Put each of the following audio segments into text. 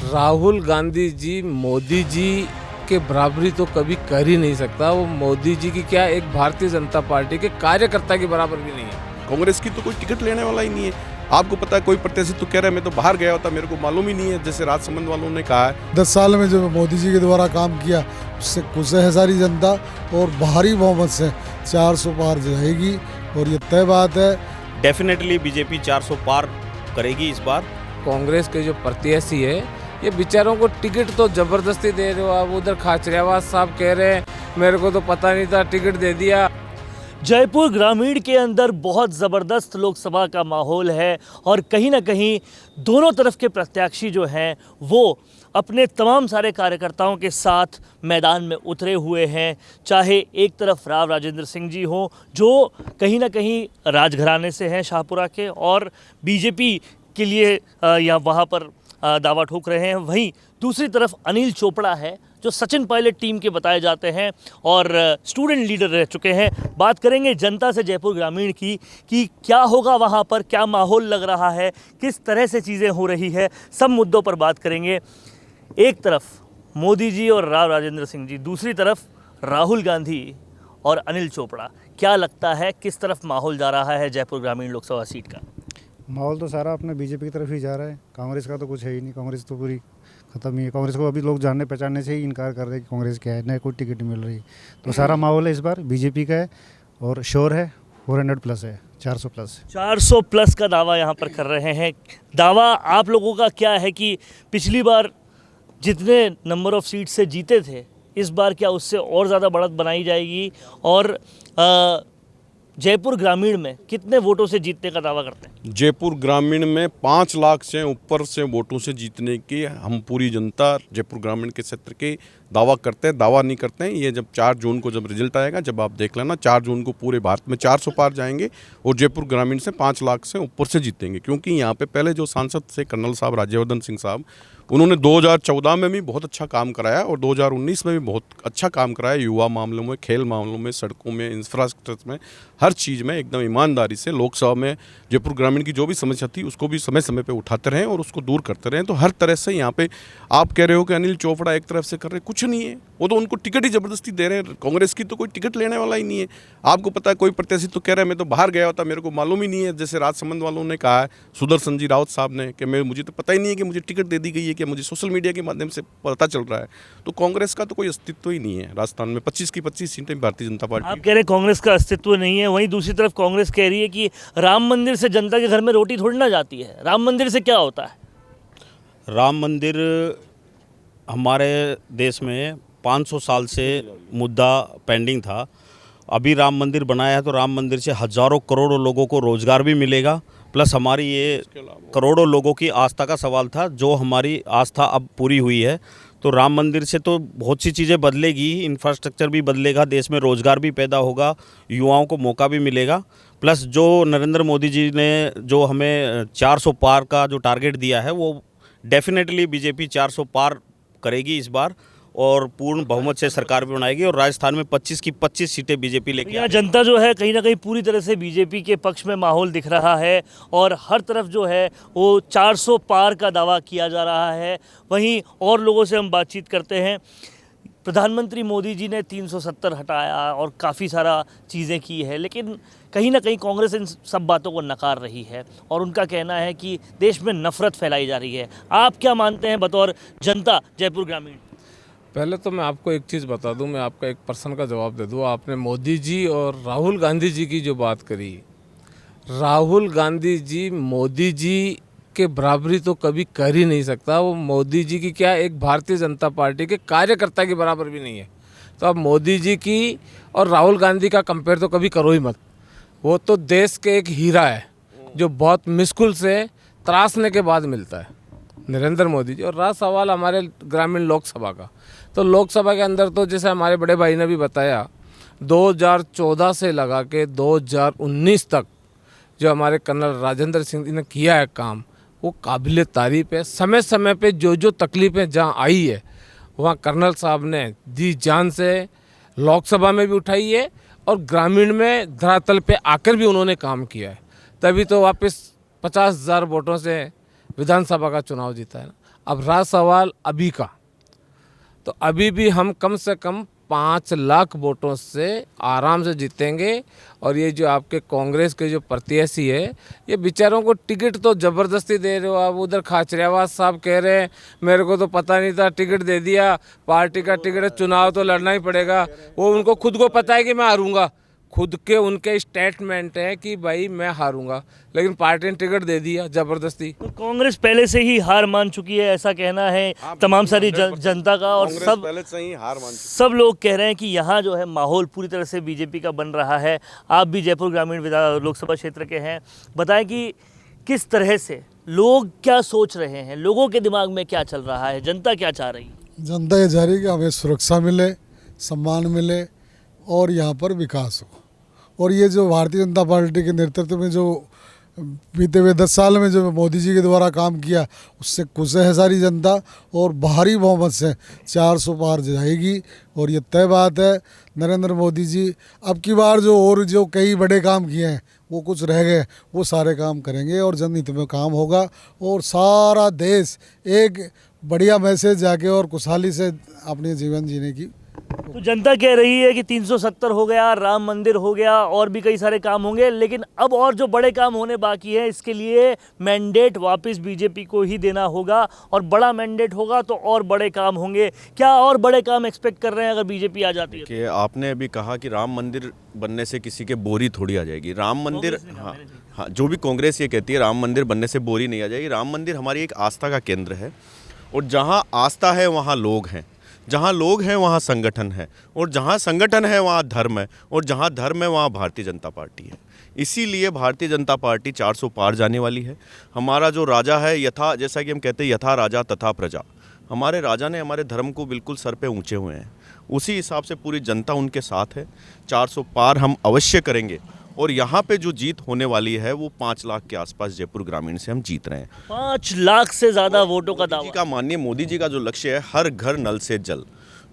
राहुल गांधी जी मोदी जी के बराबरी तो कभी कर ही नहीं सकता। वो मोदी जी की क्या, एक भारतीय जनता पार्टी के कार्यकर्ता के बराबर भी नहीं है। कांग्रेस की तो कोई टिकट लेने वाला ही नहीं है। आपको पता है, कोई प्रत्याशी तो कह रहा है मैं तो बाहर गया होता, मेरे को मालूम ही नहीं है, जैसे राजसमंद वालों ने कहा है। 10 साल में जो मोदी जी के द्वारा काम किया उससे खुश है सारी जनता और भारी बहुमत से 400 पार जाएगी और ये तय बात है। डेफिनेटली बीजेपी 400 पार करेगी इस बार। कांग्रेस के जो प्रत्याशी है ये बेचारों को टिकट तो जबरदस्ती दे रहे हो आप। उधर खाचरियावास साहब कह रहे हैं मेरे को तो पता नहीं था, टिकट दे दिया। जयपुर ग्रामीण के अंदर बहुत ज़बरदस्त लोकसभा का माहौल है और कहीं ना कहीं दोनों तरफ के प्रत्याशी जो हैं वो अपने तमाम सारे कार्यकर्ताओं के साथ मैदान में उतरे हुए हैं। चाहे एक तरफ राव राजेंद्र सिंह जी हों जो कहीं ना कहीं राजघराने से हैं शाहपुरा के और बीजेपी के लिए या वहाँ पर दावा ठोक रहे हैं, वहीं दूसरी तरफ अनिल चोपड़ा है जो सचिन पायलट टीम के बताए जाते हैं और स्टूडेंट लीडर रह चुके हैं। बात करेंगे जनता से जयपुर ग्रामीण की कि क्या होगा वहाँ पर, क्या माहौल लग रहा है, किस तरह से चीज़ें हो रही है, सब मुद्दों पर बात करेंगे। एक तरफ मोदी जी और राव राजेंद्र सिंह जी, दूसरी तरफ राहुल गांधी और अनिल चोपड़ा। क्या लगता है किस तरफ माहौल जा रहा है जयपुर ग्रामीण लोकसभा सीट का? माहौल तो सारा अपने बीजेपी की तरफ ही जा रहा है। कांग्रेस का तो कुछ है ही नहीं, कांग्रेस तो पूरी खत्म ही है। कांग्रेस को अभी लोग जानने पहचानने से ही इनकार कर रहे हैं कि कांग्रेस क्या है, न कोई टिकट मिल रही। तो सारा माहौल है इस बार बीजेपी का है और श्योर है 400 प्लस है, 400 प्लस। 400 प्लस का दावा यहाँ पर कर रहे हैं। दावा आप लोगों का क्या है कि पिछली बार जितने नंबर ऑफ सीट से जीते थे इस बार क्या उससे और ज़्यादा बढ़त बनाई जाएगी? और जयपुर ग्रामीण में कितने वोटों से जीतने का दावा करते हैं? जयपुर ग्रामीण में 5 लाख से ऊपर से वोटों से जीतने की हम पूरी जनता जयपुर ग्रामीण के क्षेत्र के दावा करते हैं। दावा नहीं करते हैं, ये जब 4 जून को जब रिजल्ट आएगा, जब आप देख लेना 4 जून को पूरे भारत में 400 पार जाएंगे और जयपुर ग्रामीण से 5 लाख से ऊपर से जीतेंगे। क्योंकि यहाँ पे पहले जो सांसद थे कर्नल साहब राज्यवर्धन सिंह साहब, उन्होंने 2014 में भी बहुत अच्छा काम कराया और 2019 में भी बहुत अच्छा काम कराया। युवा मामलों में, खेल मामलों में, सड़कों में, इंफ्रास्ट्रक्चर में, हर चीज़ में एकदम ईमानदारी से लोकसभा में जयपुर ग्रामीण की जो भी समस्या थी उसको भी समय समय पे उठाते रहें और उसको दूर करते रहें। तो हर तरह से यहाँ पे आप कह रहे हो कि अनिल चोपड़ा एक तरफ से कर रहे, कुछ नहीं है। वो तो उनको टिकट ही जबरदस्ती दे रहे हैं। कांग्रेस की तो कोई टिकट लेने वाला ही नहीं है। आपको पता है, कोई प्रत्याशी तो कह रहा है मैं तो बाहर गया होता, मेरे को मालूम ही नहीं है, जैसे राजसमंद वालों ने कहा है, सुदर्शन जी रावत साहब ने, कि मुझे तो पता ही नहीं है कि मुझे टिकट दे दी गई है, कि मुझे सोशल मीडिया के माध्यम से पता चल रहा है। तो कांग्रेस का तो कोई अस्तित्व ही नहीं है राजस्थान में। 25 की 25 सीटें भारतीय जनता पार्टी। आप कह रहे हैं कांग्रेस का अस्तित्व नहीं है, वहीं दूसरी तरफ कांग्रेस कह रही है कि राम मंदिर से जनता के घर में रोटी थोड़ी ना जाती है। राम मंदिर से क्या होता है? राम मंदिर हमारे देश में 500 साल से मुद्दा पेंडिंग था। अभी राम मंदिर बनाया है तो राम मंदिर से हज़ारों करोड़ों लोगों को रोज़गार भी मिलेगा, प्लस हमारी ये करोड़ों लोगों की आस्था का सवाल था, जो हमारी आस्था अब पूरी हुई है। तो राम मंदिर से तो बहुत सी चीज़ें बदलेगी, इंफ्रास्ट्रक्चर भी बदलेगा, देश में रोज़गार भी पैदा होगा, युवाओं को मौका भी मिलेगा। प्लस जो नरेंद्र मोदी जी ने जो हमें 400 पार का जो टारगेट दिया है वो डेफिनेटली बीजेपी 400 पार करेगी इस बार और पूर्ण बहुमत से सरकार भी बनाएगी और राजस्थान में 25 की 25 सीटें बीजेपी लेके यहाँ जनता जो है कहीं ना कहीं पूरी तरह से बीजेपी के पक्ष में माहौल दिख रहा है और हर तरफ जो है वो 400 पार का दावा किया जा रहा है। वहीं और लोगों से हम बातचीत करते हैं। प्रधानमंत्री मोदी जी ने 370 हटाया और काफ़ी सारा चीज़ें की है, लेकिन कहीं ना कहीं कांग्रेस इन सब बातों को नकार रही है और उनका कहना है कि देश में नफरत फैलाई जा रही है। आप क्या मानते हैं बतौर जनता जयपुर ग्रामीण? पहले तो मैं आपको एक चीज़ बता दूं, मैं आपका एक प्रश्न का जवाब दे दूं। आपने मोदी जी और राहुल गांधी जी की जो बात करी, राहुल गांधी जी मोदी जी के बराबरी तो कभी कर ही नहीं सकता। वो मोदी जी की क्या, एक भारतीय जनता पार्टी के कार्यकर्ता के बराबर भी नहीं है। तो अब मोदी जी की और राहुल गांधी का कंपेयर तो कभी करो ही मत। वो तो देश के एक हीरा है जो बहुत मुश्किल से तराशने के बाद मिलता है, नरेंद्र मोदी जी। और रहा सवाल हमारे ग्रामीण लोकसभा का, तो लोकसभा के अंदर तो जैसे हमारे बड़े भाई ने भी बताया, 2014 से लगा के 2019 तक जो हमारे कर्नल राजेंद्र सिंह जी ने किया है काम, वो काबिल तारीफ़ है। समय समय पे जो जो तकलीफ़ें जहाँ आई है वहाँ कर्नल साहब ने दी जान से लोकसभा में भी उठाई है और ग्रामीण में धरातल पे आकर भी उन्होंने काम किया है। तभी तो वापस 50,000 वोटों से विधानसभा का चुनाव जीता है ना। अब रहा सवाल अभी का, तो अभी भी हम कम से कम 5 लाख वोटों से आराम से जीतेंगे। और ये जो आपके कांग्रेस के जो प्रत्याशी है, ये बेचारों को टिकट तो ज़बरदस्ती दे रहे हो आप। उधर खाचरियावास साहब कह रहे हैं मेरे को तो पता नहीं था, टिकट दे दिया, पार्टी का टिकट है, चुनाव तो लड़ना ही पड़ेगा। वो उनको खुद को पता है कि मैं हारूंगा, खुद के उनके स्टेटमेंट है कि भाई मैं हारूंगा, लेकिन पार्टी ने टिकट दे दिया ज़बरदस्ती। तो कांग्रेस पहले से ही हार मान चुकी है, ऐसा कहना है तमाम सारी जनता का। और सब पहले से ही हार मान चुकी सब लोग कह रहे हैं कि यहाँ जो है माहौल पूरी तरह से बीजेपी का बन रहा है। आप भी जयपुर ग्रामीण लोकसभा क्षेत्र के हैं, बताएं कि किस तरह से लोग क्या सोच रहे हैं, लोगों के दिमाग में क्या चल रहा है, जनता क्या चाह रही है। जनता ये चाह रही है कि हमें सुरक्षा मिले, सम्मान मिले और यहाँ पर विकास हो। और ये जो भारतीय जनता पार्टी के नेतृत्व में जो बीते हुए 10 साल में जो मोदी जी के द्वारा काम किया, उससे खुश है सारी जनता और भारी बहुमत से 400 पार जाएगी। और ये तय बात है, नरेंद्र मोदी जी अब की बार जो कई बड़े काम किए हैं, वो कुछ रह गए, वो सारे काम करेंगे और जनहित में काम होगा और सारा देश एक बढ़िया मैसेज जाके और खुशहाली से अपने जीवन जीने की। तो जनता कह रही है कि 370 हो गया, राम मंदिर हो गया, और भी कई सारे काम होंगे, लेकिन अब और जो बड़े काम होने बाकी हैं, इसके लिए मैंडेट वापस बीजेपी को ही देना होगा। और बड़ा मैंडेट होगा तो और बड़े काम होंगे। क्या और बड़े काम एक्सपेक्ट कर रहे हैं अगर बीजेपी आ जाती है? कि आपने अभी कहा कि राम मंदिर बनने से किसी के बोरी थोड़ी आ जाएगी। राम मंदिर, हाँ, जो भी कांग्रेस ये कहती है राम मंदिर बनने से बोरी नहीं आ जाएगी। राम मंदिर हमारी एक आस्था का केंद्र है, और जहाँ आस्था है वहाँ लोग हैं, जहाँ लोग हैं वहाँ संगठन है, और जहाँ संगठन है वहाँ धर्म है, और जहाँ धर्म है वहाँ भारतीय जनता पार्टी है। इसीलिए भारतीय जनता पार्टी 400 पार जाने वाली है। हमारा जो राजा है, यथा, जैसा कि हम कहते हैं यथा राजा तथा प्रजा, हमारे राजा ने हमारे धर्म को बिल्कुल सर पे ऊंचे हुए हैं। उसी हिसाब से पूरी जनता उनके साथ है। 400 पार हम अवश्य करेंगे, और यहाँ पे जो जीत होने वाली है वो 5 लाख के आसपास जयपुर ग्रामीण से हम जीत रहे हैं। 5 लाख से ज़्यादा वोटों का दावा। का माननीय मोदी जी का जो लक्ष्य है हर घर नल से जल,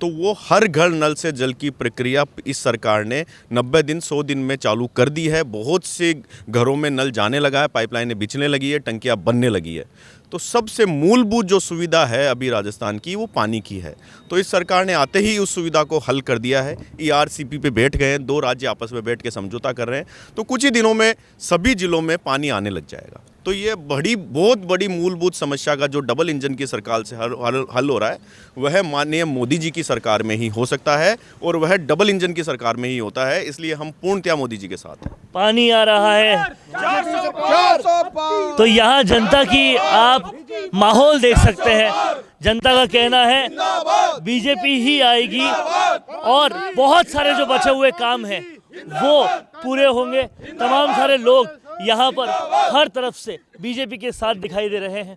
तो वो हर घर नल से जल की प्रक्रिया इस सरकार ने 90 दिन 100 दिन में चालू कर दी है। बहुत से घरों में नल जाने लगा है, पाइपलाइनें बिछने लगी है, टंकियाँ बनने लगी है। तो सबसे मूलभूत जो सुविधा है अभी राजस्थान की, वो पानी की है। तो इस सरकार ने आते ही उस सुविधा को हल कर दिया है। ERCP पे बैठ गए हैं, 2 राज्य आपस में बैठ के समझौता कर रहे हैं, तो कुछ ही दिनों में सभी जिलों में पानी आने लग जाएगा। तो ये बहुत बड़ी मूलभूत समस्या का जो डबल इंजन की सरकार से हल हो रहा है, वह माननीय मोदी जी की सरकार में ही हो सकता है, और वह डबल इंजन की सरकार में ही होता है। इसलिए हम पूर्णतया मोदी जी के साथ हैं। पानी आ रहा है, 400 तो यहाँ जनता की आप माहौल देख सकते हैं। जनता का कहना है बीजेपी ही आएगी, और बहुत सारे जो बचे हुए काम हैं वो पूरे होंगे। तमाम सारे लोग यहाँ पर हर तरफ से बीजेपी के साथ दिखाई दे रहे हैं।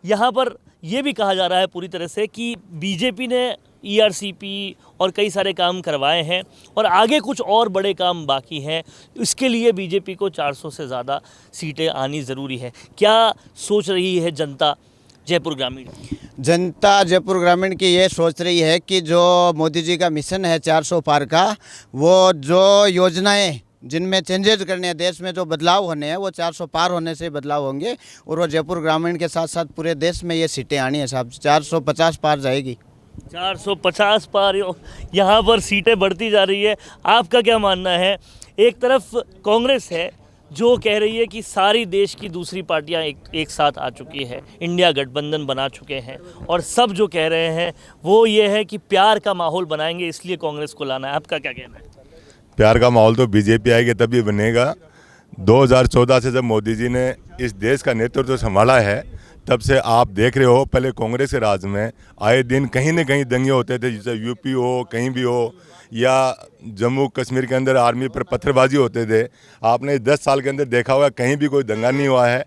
यहाँ पर यह भी कहा जा रहा है पूरी तरह से कि बीजेपी ने ERCP और कई सारे काम करवाए हैं, और आगे कुछ और बड़े काम बाकी हैं। इसके लिए बीजेपी को 400 से ज़्यादा सीटें आनी ज़रूरी है। क्या सोच रही है जनता जयपुर ग्रामीण? जनता जयपुर ग्रामीण की ये सोच रही है कि जो मोदी जी का मिशन है 400 पार का, वो जो योजनाएं जिनमें चेंजेस करने हैं, देश में जो बदलाव होने हैं, वो 400 पार होने से बदलाव होंगे। और वो जयपुर ग्रामीण के साथ साथ पूरे देश में ये सीटें आनी है साहब। 450 पार जाएगी। 450 पार यहाँ पर सीटें बढ़ती जा रही है। आपका क्या मानना है? एक तरफ कांग्रेस है जो कह रही है कि सारी देश की दूसरी पार्टियां एक साथ आ चुकी है, इंडिया गठबंधन बना चुके हैं, और सब जो कह रहे हैं वो ये है कि प्यार का माहौल बनाएंगे, इसलिए कांग्रेस को लाना है। आपका क्या कहना है? प्यार का माहौल तो बीजेपी आएगी तभी बनेगा। 2014 से जब मोदी जी ने इस देश का नेतृत्व संभाला है, तब से आप देख रहे हो, पहले कांग्रेस के राज में आए दिन कहीं न कहीं दंगे होते थे, जैसे यूपी हो, कहीं भी हो, या जम्मू कश्मीर के अंदर आर्मी पर पत्थरबाजी होते थे। आपने 10 साल के अंदर देखा होगा कहीं भी कोई दंगा नहीं हुआ है।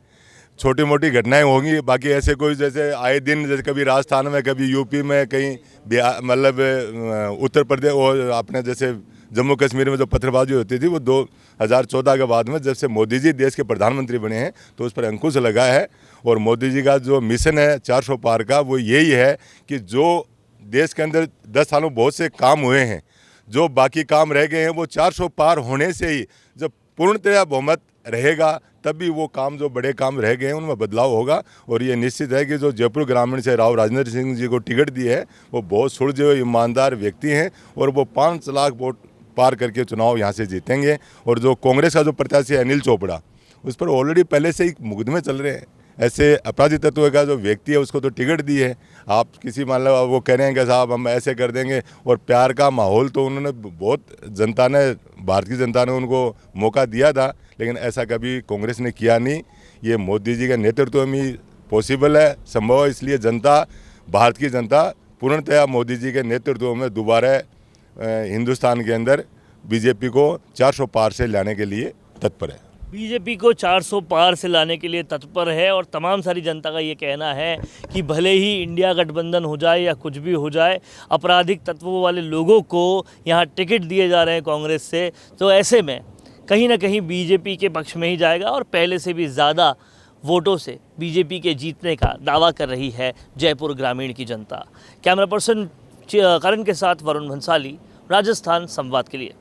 छोटी मोटी घटनाएं होंगी, बाकी ऐसे कोई जैसे आए दिन, जैसे कभी राजस्थान में, कभी यूपी में, कहीं बिहार, मतलब उत्तर प्रदेश और अपने जैसे जम्मू कश्मीर में जो पत्थरबाजी होती थी, वो 2014 के बाद में जब से मोदी जी देश के प्रधानमंत्री बने हैं तो उस पर अंकुश लगा है। और मोदी जी का जो मिशन है 400 पार का, वो यही है कि जो देश के अंदर 10 सालों बहुत से काम हुए हैं, जो बाकी काम रह गए हैं, वो 400 पार होने से ही जब पूर्णतया बहुमत रहेगा तभी वो काम जो बड़े काम रह गए हैं उनमें बदलाव होगा। और ये निश्चित है कि जो जयपुर ग्रामीण से राव राजेंद्र सिंह जी को टिकट दी है वो बहुत सुलझे हुए ईमानदार व्यक्ति हैं और वो 5 लाख वोट पार करके चुनाव यहाँ से जीतेंगे। और जो कांग्रेस का जो प्रत्याशी है अनिल चोपड़ा, उस पर ऑलरेडी पहले से ही मुकदमे चल रहे हैं। ऐसे अपराधी तत्व का जो व्यक्ति है उसको तो टिकट दी है, आप किसी मान लो वो कह रहे हैं कि साहब हम ऐसे कर देंगे। और प्यार का माहौल तो उन्होंने बहुत, जनता ने, भारतीय जनता ने उनको मौका दिया था, लेकिन ऐसा कभी कांग्रेस ने किया नहीं। ये मोदी जी के नेतृत्व में पॉसिबल है, संभव है। इसलिए जनता, भारत की जनता पूर्णतया मोदी जी के नेतृत्व में दोबारा हिंदुस्तान के अंदर बीजेपी को 400 पार से लाने के लिए तत्पर है। बीजेपी को 400 पार से लाने के लिए तत्पर है और तमाम सारी जनता का ये कहना है कि भले ही इंडिया गठबंधन हो जाए या कुछ भी हो जाए, आपराधिक तत्वों वाले लोगों को यहाँ टिकट दिए जा रहे हैं कांग्रेस से, तो ऐसे में कहीं ना कहीं बीजेपी के पक्ष में ही जाएगा और पहले से भी ज़्यादा वोटों से बीजेपी के जीतने का दावा कर रही है जयपुर ग्रामीण की जनता। कैमरा पर्सन करण के साथ वरुण भंसाली, राजस्थान संवाद के लिए।